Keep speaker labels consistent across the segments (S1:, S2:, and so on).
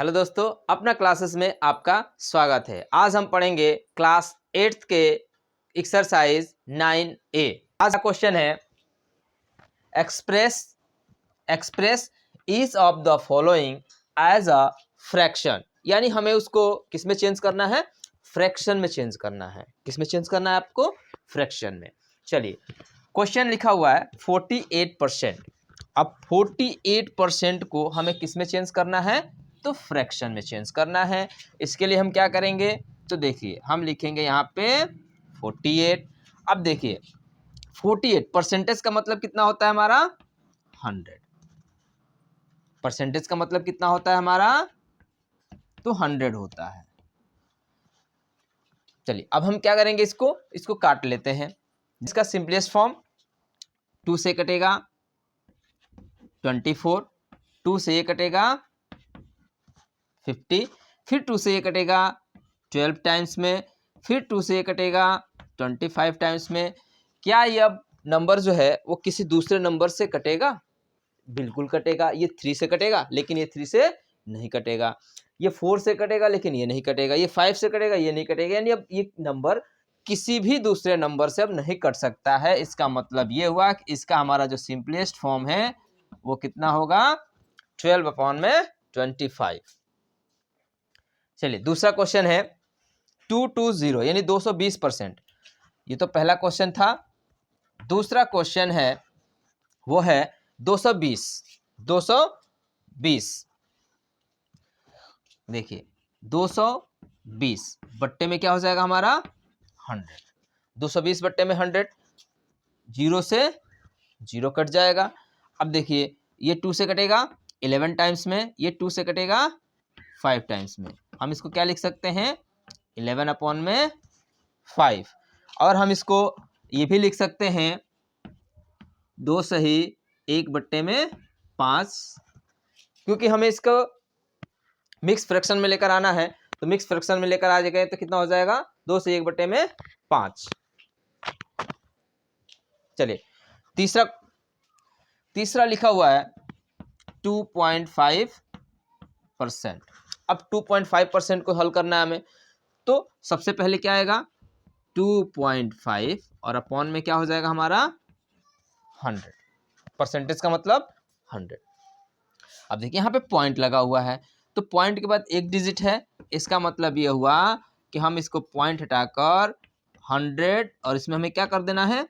S1: Hello दोस्तों, अपना classes में आपका स्वागत है। आज हम पढ़ेंगे क्लास 8th के एक्सरसाइज 9A। आज का क्वेश्चन है express each of the following as a fraction. यानी हमें उसको किस में चेंज करना है? फ्रैक्शन में चेंज करना है। किस में चेंज करना है आपको? फ्रैक्शन में। चलिए, क्वेश्चन लिखा हुआ है 48%। अब 48% को हमें किस में चेंज करना है? तो फ्रैक्शन में चेंज करना है। इसके लिए हम क्या करेंगे? तो देखिए, हम लिखेंगे यहाँ पे 48। अब देखिए, 48 परसेंटेज का मतलब कितना होता है हमारा? 100। परसेंटेज का मतलब कितना होता है हमारा? तो 100 होता है। चलिए, अब हम क्या करेंगे? इसको काट लेते हैं। इसका सिंपलेस्ट फॉर्म 2 से कटेगा 24, 2 से ये कटेगा 50, फिर 2 से ये कटेगा 12 टाइम्स में, फिर 2 से ये कटेगा 25 टाइम्स में। क्या ये अब नंबर जो है वो किसी दूसरे नंबर से कटेगा? बिल्कुल कटेगा। ये 3 से कटेगा, लेकिन ये 3 से नहीं कटेगा। ये 4 से कटेगा, लेकिन ये नहीं कटेगा। ये 5 से कटेगा, ये नहीं कटेगा। यानी अब ये नंबर किसी भी दूसरे नंबर से अब नहीं कट सकता है। इसका मतलब ये हुआ कि इसका हमारा जो सिंपलेस्ट फॉर्म है वो कितना होगा? 12/25। चलिए, दूसरा क्वेश्चन है 220 यानी 220%। ये तो पहला क्वेश्चन था। दूसरा क्वेश्चन है वो है 220। देखिए, 220 बट्टे में क्या हो जाएगा हमारा? 100। 220 बट्टे में 100, 0 से 0 कट जाएगा। अब देखिए, ये 2 से कटेगा 11 टाइम्स में, ये 2 से कटेगा 5 टाइम्स में। हम इसको क्या लिख सकते हैं? 11/5। और हम इसको ये भी लिख सकते हैं 2 सही 1/5, क्योंकि हमें इसको मिक्स फ्रैक्शन में लेकर आना है। तो मिक्स फ्रैक्शन में लेकर आ जाएगा तो कितना हो जाएगा? 2 से 1/5। चलिए, तीसरा लिखा हुआ है 2.5%। अब 2.5% को हल करना है हमें। तो सबसे पहले क्या आएगा? 2.5 और अपॉन में क्या हो जाएगा हमारा? 100। परसेंटेज का मतलब 100। अब देखिए, यहाँ पे पॉइंट लगा हुआ है, तो पॉइंट के बाद एक डिजिट है। इसका मतलब ये हुआ कि हम इसको पॉइंट हटाकर 100 और इसमें हमें क्या कर देना है?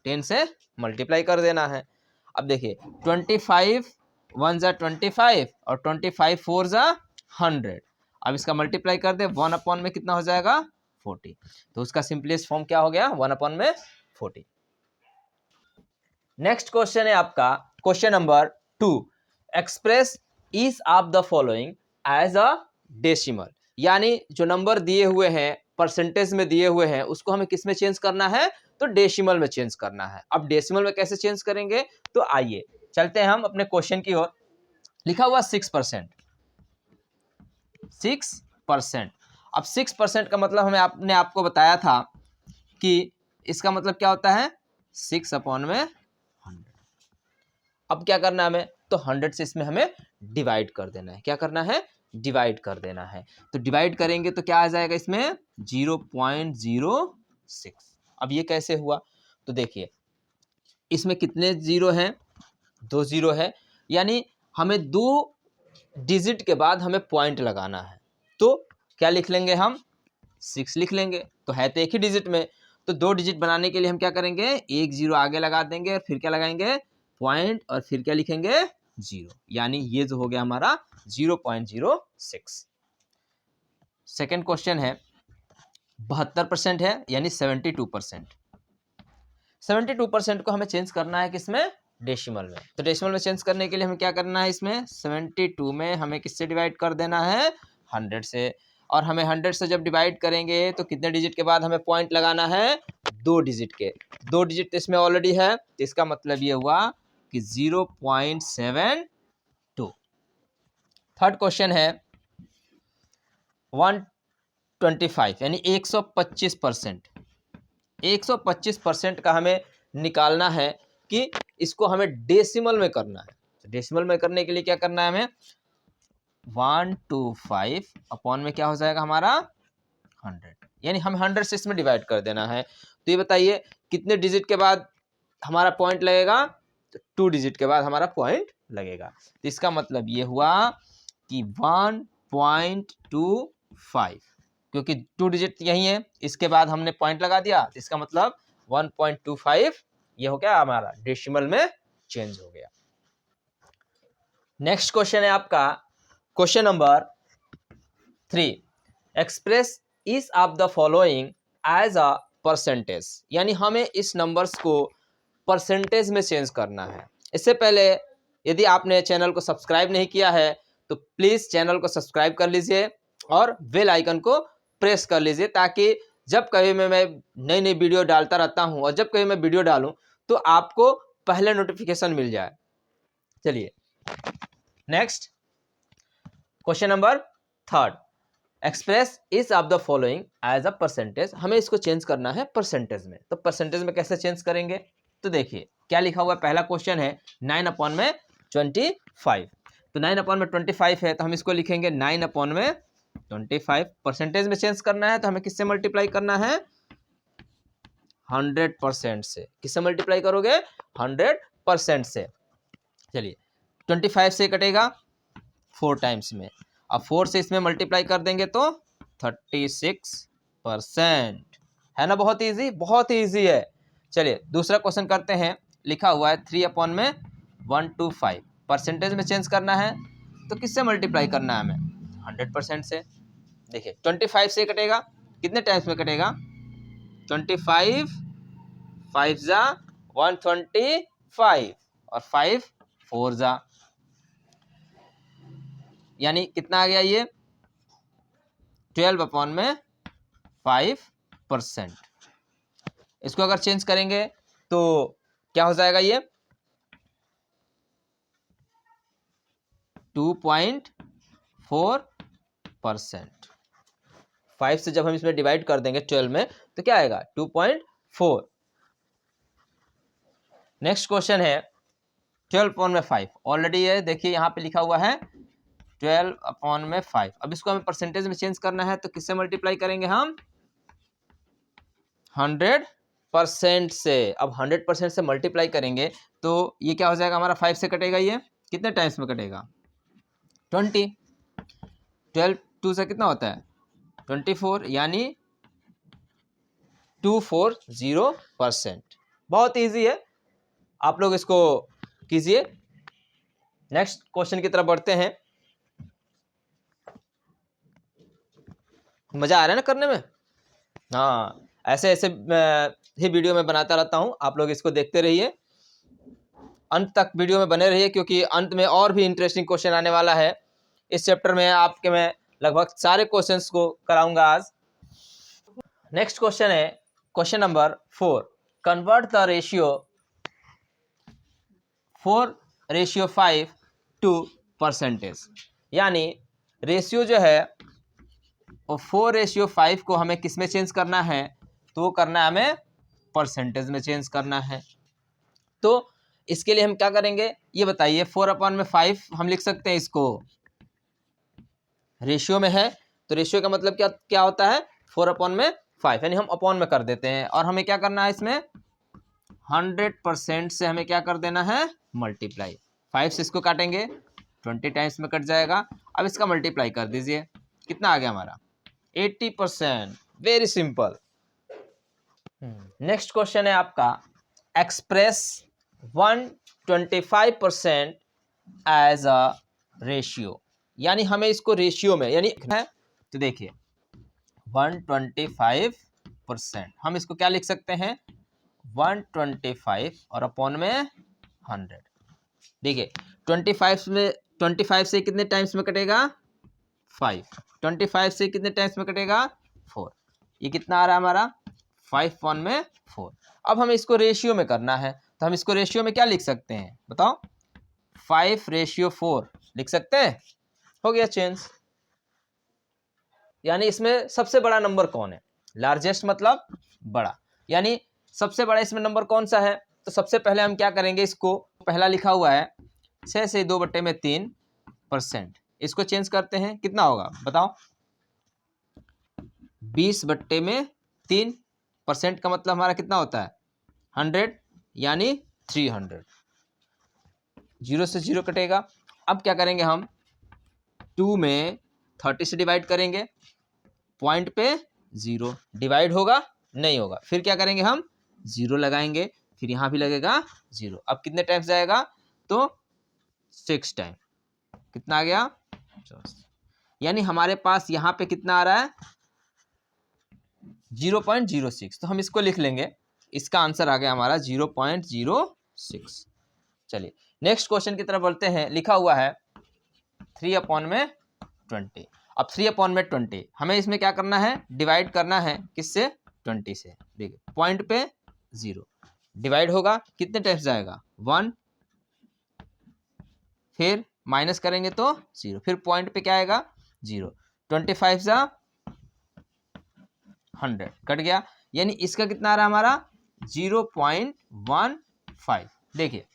S1: 10 से मल्टीप्लाई कर देना है। अब देखिए, 25 1 जा 25 और 25 4 जा 100। अब इसका मल्टीप्लाई कर दे, 1/में कितना हो जाएगा? 40। तो उसका सिंपलेस्ट फॉर्म क्या हो गया? 1/40। नेक्स्ट क्वेश्चन है आपका question number 2। Express each of the following as a decimal. यानी जो नंबर दिए हुए हैं, परसेंटेज में दिए हुए हैं, उसको हमें किस में चेंज करना है? तो डेसिमल में चेंज करना है। अब डेसिमल में कैसे चेंज करेंगे? तो आइए चलते हैं हम अपने क्वेश्चन की ओर। लिखा हुआ 6%। 6%। अब 6% का मतलब आपने आपको बताया था कि इसका मतलब क्या होता है? 6/100। अब क्या करना है हमें? तो 100 से इसमें हमें डिवाइड कर देना है। क्या करना है? डिवाइड कर देना है। तो डिवाइड करेंगे तो क्या आ जाएगा इसमें? 0.06। अब ये कैसे हुआ? तो देखिए, इसमें कितने जीरो हैं? 2 जीरो है। यानी हमें 2 डिजिट के बाद हमें पॉइंट लगाना है। तो क्या लिख लेंगे हम? 6 लिख लेंगे। तो है तो एक ही डिजिट में, तो 2 डिजिट बनाने के लिए हम क्या करेंगे? 1 0 आगे लगा देंगे और फिर क्या लगाएंगे? पॉइंट, और फिर क्या लिखेंगे? 0। यानी ये जो हो गया हमारा 0.06। सेकेंड क्वेश्चन है 72% है, यानी 72%। 72% को हमें चेंज करना है किसमें? डेसिमल में। तो डेसिमल में चेंज करने के लिए हमें क्या करना है? इसमें 72 में हमें किससे डिवाइड कर देना है? 100 से। और हमें 100 से जब डिवाइड करेंगे तो कितने डिजिट के बाद हमें पॉइंट लगाना है? 2 डिजिट के। 2 डिजिट तो इसमें ऑलरेडी है, तो इसका मतलब ये हुआ कि 0.72। थर्ड क्वेश्चन है 125 यानी 125%। 125% का हमें निकालना है कि इसको हमें डेसिमल में करना है। तो डेसिमल में करने के लिए क्या करना है हमें? 125 अपॉन में क्या हो जाएगा हमारा 100, यानी हमें 100 से इसमें डिवाइड कर देना है। तो ये बताइए कितने डिजिट के बाद हमारा पॉइंट लगेगा, तो 2 डिजिट के बाद हमारा पॉइंट लगेगा। तो इसका मतलब ये हुआ कि 1.25, क्योंकि 2 डिजिट यही है, इसके बाद हमने पॉइंट लगा दिया, तो इसका मतलब 1.25 ये हो गया हमारा, डेसिमल में चेंज हो गया। नेक्स्ट क्वेश्चन है आपका question number 3, express each of the following as a percentage, यानी हमें इस नंबर्स को परसेंटेज में चेंज करना है। इससे पहले यदि आपने चैनल को सब्सक्राइब नहीं किया है तो प्लीज़ चैनल को सब्सक्राइब कर लीजिए और बेल आइकन को प्रेस कर लीजिए, ताकि जब कभी मैं नई नई वीडियो डालता रहता हूं और जब कभी मैं वीडियो डालूं तो आपको पहले नोटिफिकेशन मिल जाए। चलिए next question number 3, express each of the following as a percentage, हमें इसको चेंज करना है परसेंटेज में। तो परसेंटेज में कैसे चेंज करेंगे, तो देखिए क्या लिखा हुआ है। पहला क्वेश्चन है 9/25, तो 9/25 है, तो हम इसको लिखेंगे 9/25। परसेंटेज में चेंज करना है तो हमें किससे मल्टीप्लाई करना है, 100% से। किससे मल्टीप्लाई करोगे, 100% से। चलिए 25 से कटेगा 4 टाइम्स में, अब 4 से इसमें मल्टीप्लाई कर देंगे तो 36% है ना। बहुत इजी, बहुत इजी है। चलिए दूसरा क्वेश्चन करते हैं। लिखा हुआ है 3/125, परसेंटेज में चेंज करना है तो किससे मल्टीप्लाई करना है हमें, 100% से। देखिए 25 से कटेगा, कितने टाइम्स में कटेगा, 25 5 जा 125 और 5 4 जा, यानी कितना आ गया ये 12/5%। इसको अगर चेंज करेंगे तो क्या हो जाएगा, ये 2.4%। 5 से जब हम इसमें डिवाइड कर देंगे 12 में तो क्या आएगा 2.4। नेक्स्ट क्वेश्चन है 12/5, ऑलरेडी ये देखिए यहाँ पे लिखा हुआ है 12/5। अब इसको हमें परसेंटेज में चेंज करना है तो किससे मल्टीप्लाई करेंगे हम, 100% से। अब 100% से मल्टीप्लाई करेंगे तो ये क्या हो जाएगा हमारा, 5 से कटेगा, ये कितने टाइम्स में कटेगा, 20। 12 2 से कितना होता है 24, यानी 240%। बहुत इजी है, आप लोग इसको कीजिए। नेक्स्ट क्वेश्चन की तरफ बढ़ते हैं। मजा आ रहा है ना करने में, हाँ ऐसे ऐसे ही वीडियो में बनाता रहता हूँ, आप लोग इसको देखते रहिए, अंत तक वीडियो में बने रहिए, क्योंकि अंत में और भी इंटरेस्टिंग क्वेश्चन आने वाला है। इस चैप्टर में आपके मैं लगभग सारे क्वेश्चंस को कराऊंगा आज। नेक्स्ट क्वेश्चन है question number 4, convert the ratio 4:5 to percentage, यानी रेशियो जो है वो 4:5 को हमें किस में चेंज करना है, तो वो करना है हमें परसेंटेज में चेंज करना है। तो इसके लिए हम क्या करेंगे ये बताइए। 4/5 हम लिख सकते हैं, इसको रेशियो में है तो रेशियो का मतलब क्या क्या होता है, 4/5, यानी हम अपॉन में कर देते हैं। और हमें क्या करना है, इसमें 100% से हमें क्या कर देना है, मल्टीप्लाई। 5 से इसको काटेंगे 20 टाइम्स में कट जाएगा। अब इसका मल्टीप्लाई कर दीजिए, कितना आ गया हमारा 80%। Very simple. नेक्स्ट क्वेश्चन है आपका, एक्सप्रेस 125% एज अ रेशियो, यानी हमें इसको रेशियो में यानी है, तो देखिए 125%, हम इसको क्या लिख सकते हैं 125 और अपॉन में 100। देखिए 25 से कितने टाइम्स में कटेगा 5, 25 से कितने टाइम्स में कटेगा 4, ये कितना आ रहा है हमारा 5/4। अब हमें इसको रेशियो में करना है तो हम इसको रेशियो में क्या लिख सकते हैं बताओ, 5:4 लिख सकते हैं। हो गया चेंज। यानी इसमें सबसे बड़ा नंबर कौन है, लार्जेस्ट मतलब बड़ा, यानी सबसे बड़ा इसमें नंबर कौन सा है। तो सबसे पहले हम क्या करेंगे, इसको पहला लिखा हुआ है 6 से 2/3%, इसको चेंज करते हैं, कितना होगा बताओ? 20/3% का मतलब हमारा कितना होता है? 100, यानी 300। 0 से 0 कटेगा। अब क्या करेंगे हम? 2 में 30 से डिवाइड करेंगे, पॉइंट पे 0 डिवाइड होगा नहीं होगा। फिर क्या करेंगे हम? 0 लगाएंगे, फिर यहाँ भी लगेगा 0। अब कितने टाइम्स जाएगा? तो 6 टाइम। कितना आ गया? यानी हमारे पास यहाँ पे कितना आ रहा है? 0.06। तो हम इसको लिख लेंगे, इसका आंसर आ गया हमारा 0.06। चलिए नेक्स्ट क्वेश्चन की तरफ बढ़ते हैं। लिखा हुआ है 3/20। अब 3/20 हमें इसमें क्या करना है? डिवाइड करना है। किससे? 20 से। देखिए पॉइंट पे 0 डिवाइड होगा, कितने टाइम्स जाएगा? 1, फिर माइनस करेंगे तो 0, फिर पॉइंट पे क्या आएगा? 0। 25 जा 100 कट गया, यानी इसका कितना आ रहा है हमारा? 0.15। देखिए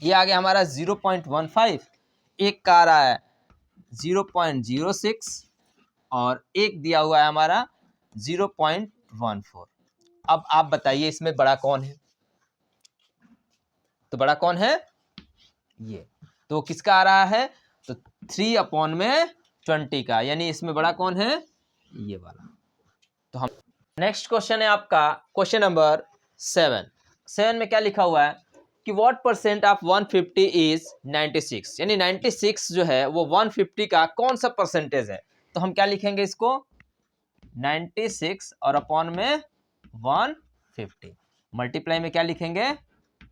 S1: ये आ गया हमारा 0.15। एक का आ रहा है 0.06 और एक दिया हुआ है हमारा 0.14। अब आप बताइए इसमें बड़ा कौन है? तो बड़ा कौन है? ये। तो किसका आ रहा है? तो 3/20 का, यानी इसमें बड़ा कौन है? ये वाला। तो हम नेक्स्ट क्वेश्चन है आपका क्वेश्चन नंबर 7 में क्या लिखा हुआ है कि व्हाट परसेंट ऑफ 150 इज 96, यानी 96 जो है वो 150 का कौन सा परसेंटेज है? तो हम क्या लिखेंगे इसको? 96 और अपॉन में 150, मल्टीप्लाई में क्या लिखेंगे?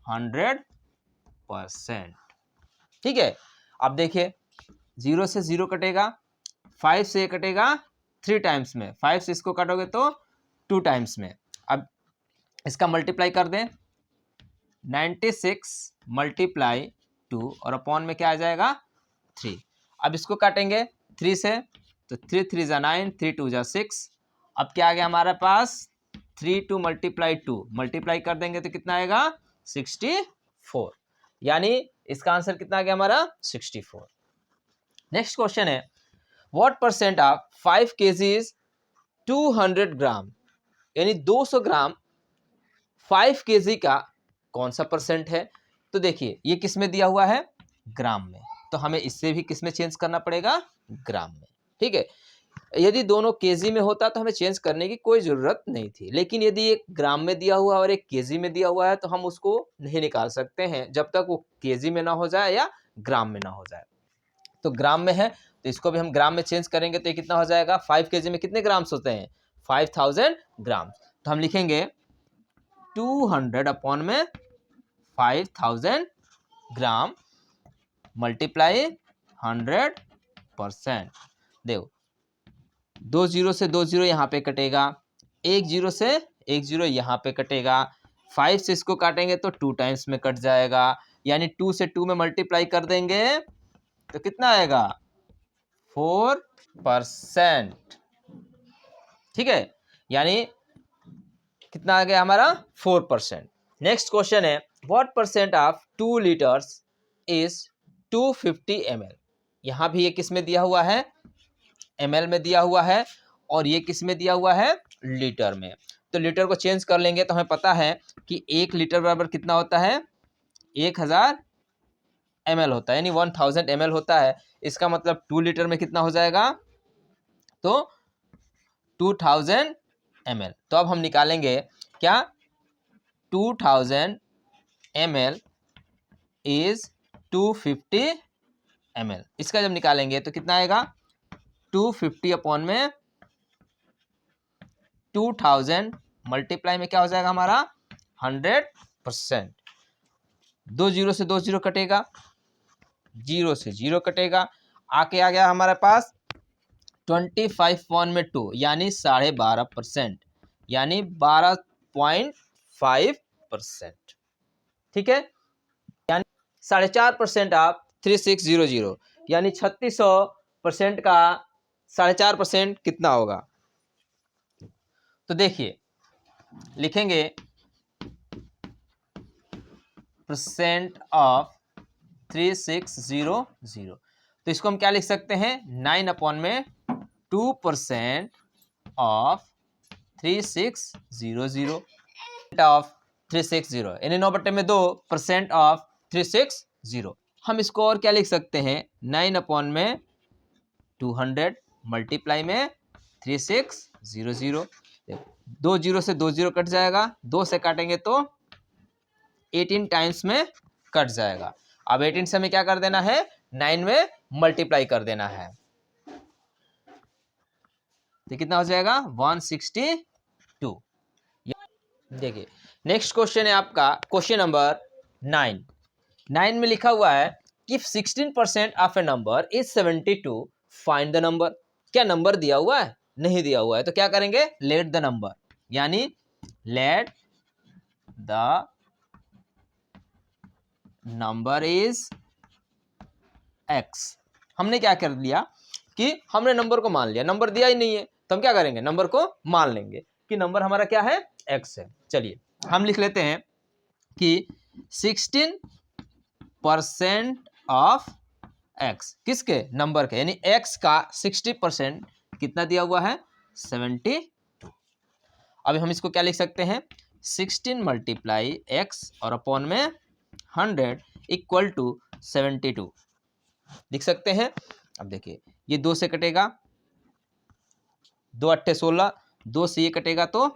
S1: 100%। ठीक है। अब देखिए 0 से 0 कटेगा, 5 से कटेगा 3 टाइम्स में, 5 से इसको काटोगे तो 2 टाइम्स में। अब इसका मल्टीप्लाई कर दें, 96 मल्टीप्लाई 2 और अपॉन में क्या आ जाएगा? 3। अब इसको काटेंगे 3 से, तो 3 3 जा 9, 3 2 जा 6। अब क्या आ गया हमारे पास? 3 2 मल्टीप्लाई 2 मल्टीप्लाई कर देंगे तो कितना आएगा? 64। यानी इसका आंसर कितना आ गया हमारा? 64। नेक्स्ट क्वेश्चन है what percent of 5 kg is 200 ग्राम, यानी 200 ग्राम 5 kg का कौन सा परसेंट है? तो देखिए ये किस में दिया हुआ है? ग्राम में। तो हमें इससे भी किस में चेंज करना पड़ेगा? ग्राम में। ठीक है। यदि दोनों केजी में होता तो हमें चेंज करने की कोई ज़रूरत नहीं थी, लेकिन यदि एक ग्राम में दिया हुआ और एक केजी में दिया हुआ है तो हम उसको नहीं निकाल सकते हैं जब तक वो केजी में ना हो जाए या ग्राम में ना हो जाए। तो ग्राम में है तो इसको भी हम ग्राम में चेंज करेंगे तो ये कितना हो जाएगा? 5 kg में कितने ग्राम्स होते हैं? 5000 ग्राम। तो हम लिखेंगे 200 अपॉन में 5000 ग्राम मल्टीप्लाई 100%। देखो 2 0 से 2 0 यहाँ पे कटेगा, 1 0 से 1 0 यहाँ पे कटेगा, 5 से इसको काटेंगे तो 2 टाइम्स में कट जाएगा, यानी 2 से 2 में मल्टीप्लाई कर देंगे तो कितना आएगा? 4%। ठीक है, यानी कितना आ गया हमारा? 4%। नेक्स्ट क्वेश्चन है what percent of 2 litres is 250 ml। यहाँ भी ये किस में दिया हुआ है? ml में दिया हुआ है, और ये किस में दिया हुआ है? लीटर में। तो लीटर को चेंज कर लेंगे तो हमें पता है कि 1 लीटर बराबर कितना होता है? 1000 ml होता है, यानी 1000 ml होता है। इसका मतलब 2 लीटर में कितना हो जाएगा? तो 2000 ml। तो अब हम निकालेंगे क्या? 2000 ml इज 250 ml। इसका जब निकालेंगे तो कितना आएगा? 250 अपॉन में 2000 मल्टीप्लाई में क्या हो जाएगा हमारा? 100%। 2 0 से 2 0 कटेगा, 0 से 0 कटेगा, आके आ गया हमारे पास 25/2 यानी 12.5%, यानी 12.5%। ठीक है, यानी 4.5% आप 3600, यानी 3600% का 4.5% कितना होगा? तो देखिए लिखेंगे परसेंट ऑफ 3600, तो इसको हम क्या लिख सकते हैं, 9 अपॉन में 2% ऑफ 3600 ऑफ 360 यानी 9/2% ऑफ 360। हम इसको और क्या लिख सकते हैं, 9 अपॉन में 200 मल्टीप्लाई में 3600। 2 जीरो से 2 जीरो कट जाएगा, 2 से काटेंगे तो 18 टाइम्स में कट जाएगा। अब 18 से हमें क्या कर देना है, 9 में मल्टीप्लाई कर देना है, तो कितना हो जाएगा 162। देखिए नेक्स्ट क्वेश्चन है आपका क्वेश्चन नंबर 9 में लिखा हुआ है कि 16% of A number is 72, find the number. क्या नंबर दिया हुआ है, नहीं दिया हुआ है, तो क्या करेंगे, लेट द नंबर, यानी let the number is x। हमने क्या कर लिया कि हमने नंबर को मान लिया, नंबर दिया ही नहीं है तो हम क्या करेंगे, नंबर को मान लेंगे कि नंबर हमारा क्या है, x है। चलिए हम लिख लेते हैं कि 16% ऑफ x, किसके, नंबर के, यानी x का 60% कितना दिया हुआ है, 72। अभी हम इसको क्या लिख सकते हैं, 16 मल्टीप्लाई x और अपॉन में 100 इक्वल टू 72 लिख सकते हैं। अब देखिए ये 2 से कटेगा, 2 अट्ठे 16, 2 से ये कटेगा तो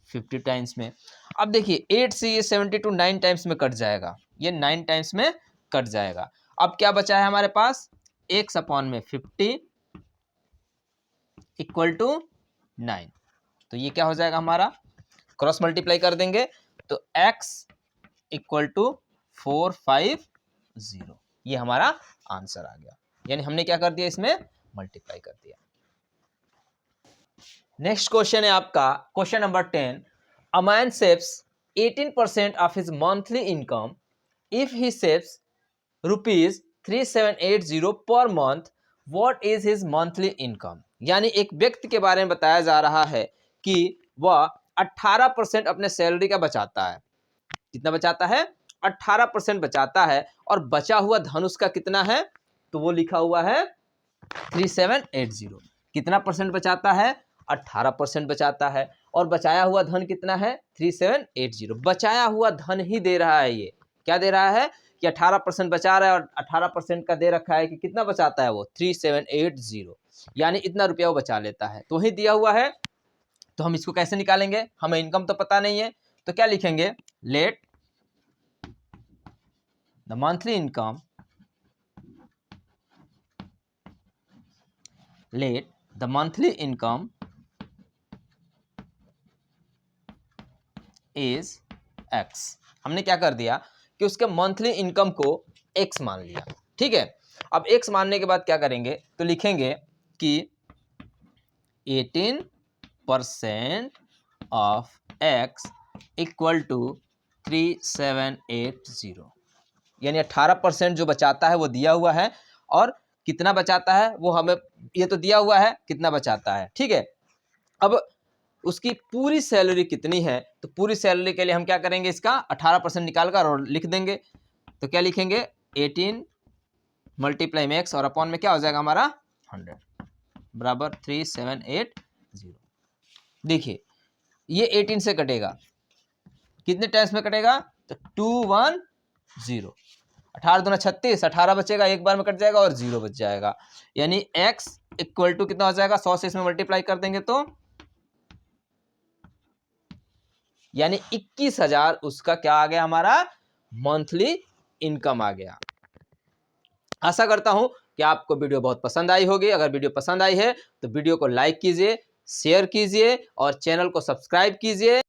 S1: 50 टाइम्स में। अब देखिए 8 से ये 72 9 टाइम्स में कट जाएगा, ये 9 टाइम्स में कट जाएगा। अब क्या बचा है हमारे पास, x अपॉन में 50 इक्वल टू 9, तो ये क्या हो जाएगा हमारा, क्रॉस मल्टीप्लाई कर देंगे तो x इक्वल टू 450, ये हमारा आंसर आ गया, यानी हमने क्या कर दिया, इसमें मल्टीप्लाई कर दिया। नेक्स्ट क्वेश्चन है आपका question number 10, a man saves 18% of his monthly income if he saves ₹3780 per month, what is his monthly income. यानी एक व्यक्ति के बारे में बताया जा रहा है कि वह 18% अपने सैलरी का बचाता है, कितना बचाता है, 18% बचाता है, और बचा हुआ धन उसका कितना है, तो वो लिखा हुआ है 3780। कितना परसेंट बचाता है, 18% बचाता है, और बचाया हुआ धन कितना है, 3780। बचाया हुआ धन ही दे रहा है, ये क्या दे रहा है कि 18% बचा रहा है, और 18% का दे रखा है कि कितना बचाता है वो 3780, यानी इतना रुपया वो बचा लेता है, तो वही दिया हुआ है। तो हम इसको कैसे निकालेंगे, हमें इनकम तो पता नहीं है, तो क्या लिखेंगे, let the monthly income, let the monthly income is x। हमने क्या कर दिया कि उसके मंथली इनकम को x मान लिया, ठीक है। अब x मानने के बाद क्या करेंगे, तो लिखेंगे कि 18% ऑफ x इक्वल टू 3780, यानी 18% जो बचाता है वो दिया हुआ है, और कितना बचाता है वो हमें, ये तो दिया हुआ है कितना बचाता है, ठीक है। अब उसकी पूरी सैलरी कितनी है, तो पूरी सैलरी के लिए हम क्या करेंगे, इसका 18% निकाल कर और लिख देंगे, तो क्या लिखेंगे 18 मल्टीप्लाई में x और अपॉन में क्या हो जाएगा हमारा 100 बराबर 3780। देखिए ये 18 से कटेगा, कितने टाइम्स में कटेगा, तो 210, 18 दूना 36, 18 बचेगा, एक बार में कट जाएगा और 0 बच जाएगा, यानी x इक्वल टू कितना हो जाएगा, 100 से इसमें मल्टीप्लाई कर देंगे तो यानी 21,000 उसका क्या आ गया, हमारा मंथली इनकम आ गया। आशा करता हूं कि आपको वीडियो बहुत पसंद आई होगी। अगर वीडियो पसंद आई है तो वीडियो को लाइक कीजिए, शेयर कीजिए और चैनल को सब्सक्राइब कीजिए।